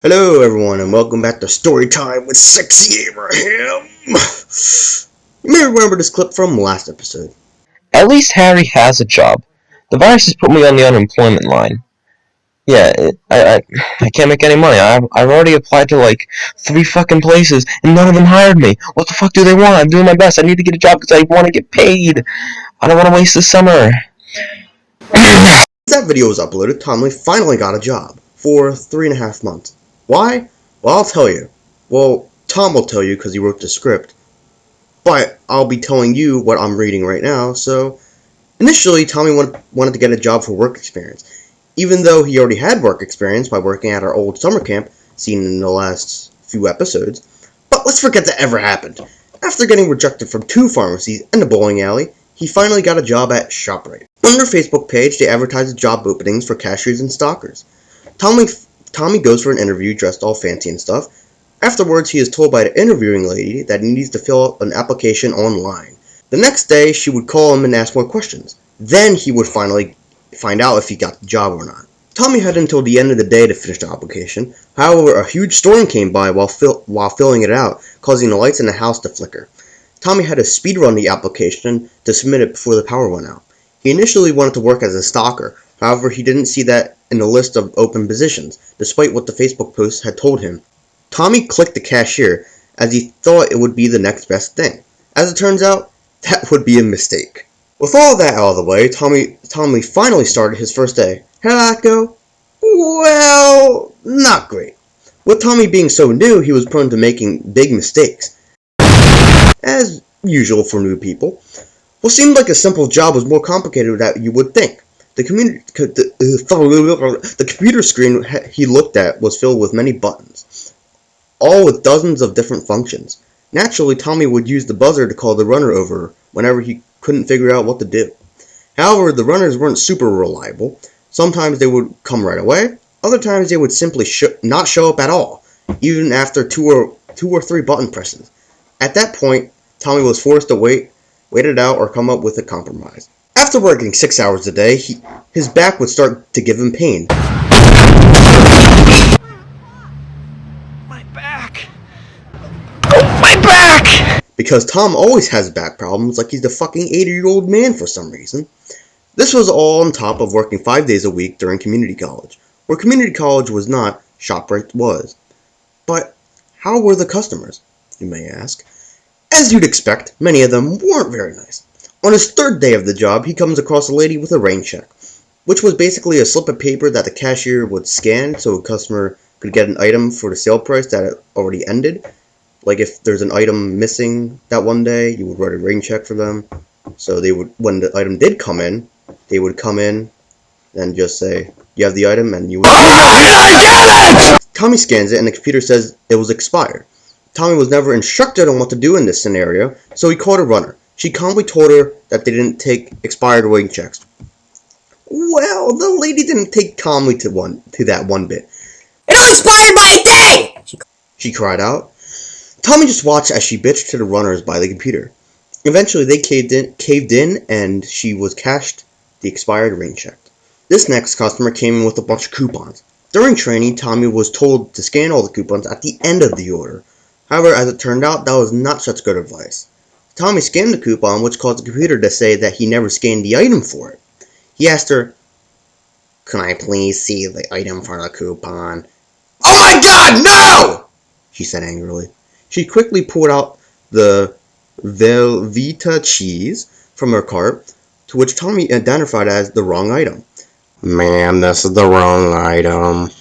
Hello everyone and welcome back to Storytime with SexyAbraham! You may remember this clip from last episode. At least Harry has a job. The virus has put me on the unemployment line. Yeah, I can't make any money. I've already applied to like 3 fucking places and none of them hired me. What the fuck do they want? I'm doing my best. I need to get a job because I want to get paid. I don't want to waste the summer. Since that video was uploaded, Tomley finally got a job for 3.5 months. Why? Well, I'll tell you. Well, Tom will tell you because he wrote the script. But I'll be telling you what I'm reading right now. So, initially, Tommy wanted to get a job for work experience. Even though he already had work experience by working at our old summer camp, seen in the last few episodes. But let's forget that ever happened. After getting rejected from 2 pharmacies and a bowling alley, he finally got a job at ShopRite. On their Facebook page, they advertised job openings for cashiers and stockers. Tommy goes for an interview dressed all fancy and stuff. Afterwards, he is told by the interviewing lady that he needs to fill out an application online. The next day, she would call him and ask more questions. Then he would finally find out if he got the job or not. Tommy had until the end of the day to finish the application. However, a huge storm came by while filling it out, causing the lights in the house to flicker. Tommy had to speedrun the application to submit it before the power went out. He initially wanted to work as a stalker. However, he didn't see that in the list of open positions, despite what the Facebook post had told him. Tommy clicked the cashier, as he thought it would be the next best thing. As it turns out, that would be a mistake. With all that out of the way, Tommy finally started his first day. How did that go? Well, not great. With Tommy being so new, he was prone to making big mistakes. As usual for new people. What seemed like a simple job was more complicated than you would think. The computer screen he looked at was filled with many buttons, all with dozens of different functions. Naturally, Tommy would use the buzzer to call the runner over whenever he couldn't figure out what to do. However, the runners weren't super reliable. Sometimes they would come right away, other times they would simply not show up at all, even after two or three button presses. At that point, Tommy was forced to wait it out or come up with a compromise. After working 6 hours a day, his back would start to give him pain. My back! Oh, my back! Because Tom always has back problems like he's the fucking 80-year-old man for some reason. This was all on top of working 5 days a week during community college. Where community college was not, ShopRite was. But how were the customers, you may ask? As you'd expect, many of them weren't very nice. On his 3rd day of the job, he comes across a lady with a rain check, which was basically a slip of paper that the cashier would scan so a customer could get an item for the sale price that had already ended. Like if there's an item missing that one day, you would write a rain check for them. So they would, when the item did come in, they would come in and just say, "You have the item," and you would. Tommy scans it and the computer says it was expired. Tommy was never instructed on what to do in this scenario, so he called a runner. She calmly told her that they didn't take expired rain checks. Well, the lady didn't take calmly to that one bit. "It all expired by a day!" she cried out. Tommy just watched as she bitched to the runners by the computer. Eventually, they caved in, and she was cashed the expired rain check. This next customer came in with a bunch of coupons. During training, Tommy was told to scan all the coupons at the end of the order. However, as it turned out, that was not such good advice. Tommy scanned the coupon, which caused the computer to say that he never scanned the item for it. He asked her, "Can I please see the item for the coupon?" "Oh my God, no!" she said angrily. She quickly pulled out the Velveeta cheese from her cart, to which Tommy identified as the wrong item. "Ma'am, this is the wrong item."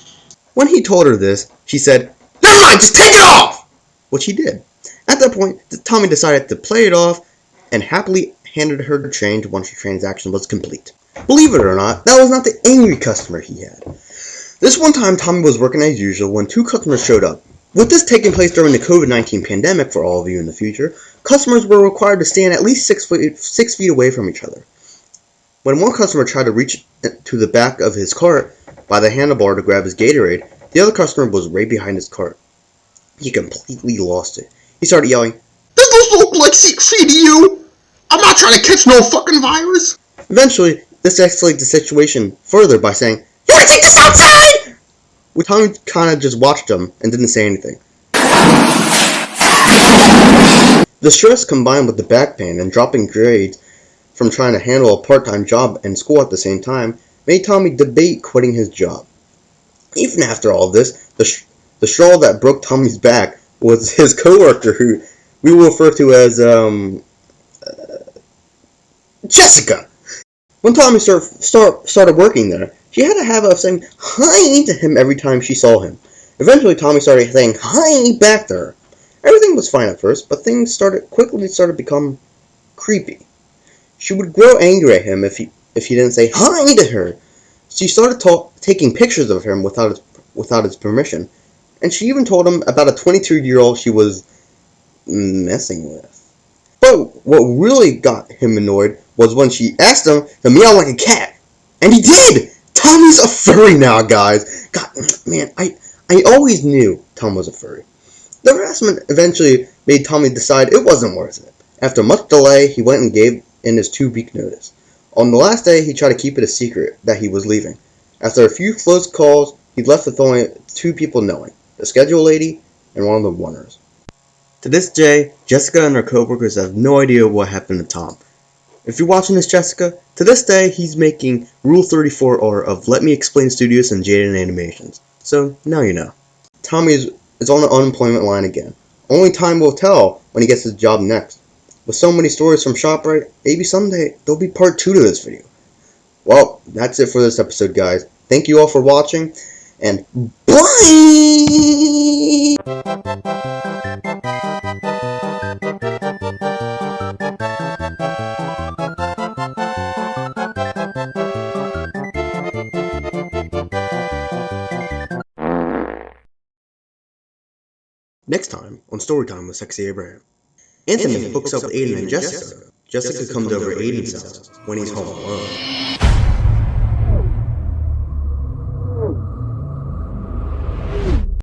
When he told her this, she said, "Never mind, just take it off!" Which he did. At that point, Tommy decided to play it off and happily handed her the change once the transaction was complete. Believe it or not, that was not the angry customer he had. This one time, Tommy was working as usual when 2 customers showed up. With this taking place during the COVID-19 pandemic, for all of you in the future, customers were required to stand at least 6 feet away from each other. When one customer tried to reach to the back of his cart by the handlebar to grab his Gatorade, the other customer was right behind his cart. He completely lost it. He started yelling, "Does this look like 6 feet to you? I'm not trying to catch no fucking virus!" Eventually, this escalated the situation further by saying, "You want to take this outside?" Tommy kind of just watched him and didn't say anything. The stress combined with the back pain and dropping grades from trying to handle a part-time job and school at the same time made Tommy debate quitting his job. Even after all this, the straw that broke Tommy's back was his coworker, who we will refer to as Jessica. When Tommy started working there, she had a habit of saying hi to him every time she saw him. Eventually, Tommy started saying hi back to her. Everything was fine at first, but things quickly started to become creepy. She would grow angry at him if he didn't say hi to her. She started taking pictures of him without his permission, and she even told him about a 22-year-old she was messing with. But what really got him annoyed was when she asked him to meow like a cat, and he did. Tommy's a furry now, guys. God, man, I always knew Tom was a furry. The harassment eventually made Tommy decide it wasn't worth it. After much delay, he went and gave in his 2-week notice. On the last day, he tried to keep it a secret that he was leaving. After a few close calls, he left with only 2 people knowing, the schedule lady and one of the runners. To this day, Jessica and her coworkers have no idea what happened to Tom. If you're watching this, Jessica, to this day, he's making Rule 34R of Let Me Explain Studios and Jaden Animations. So, now you know. Tommy is on the unemployment line again. Only time will tell when he gets his job next. With so many stories from ShopRite, maybe someday there'll be part 2 to this video. Well, that's it for this episode, guys. Thank you all for watching, and bye! Next time on Storytime with SexyAbraham. Anthony hooks up with Aiden and Jessica. Jessica comes over Aiden's house when he's home alone.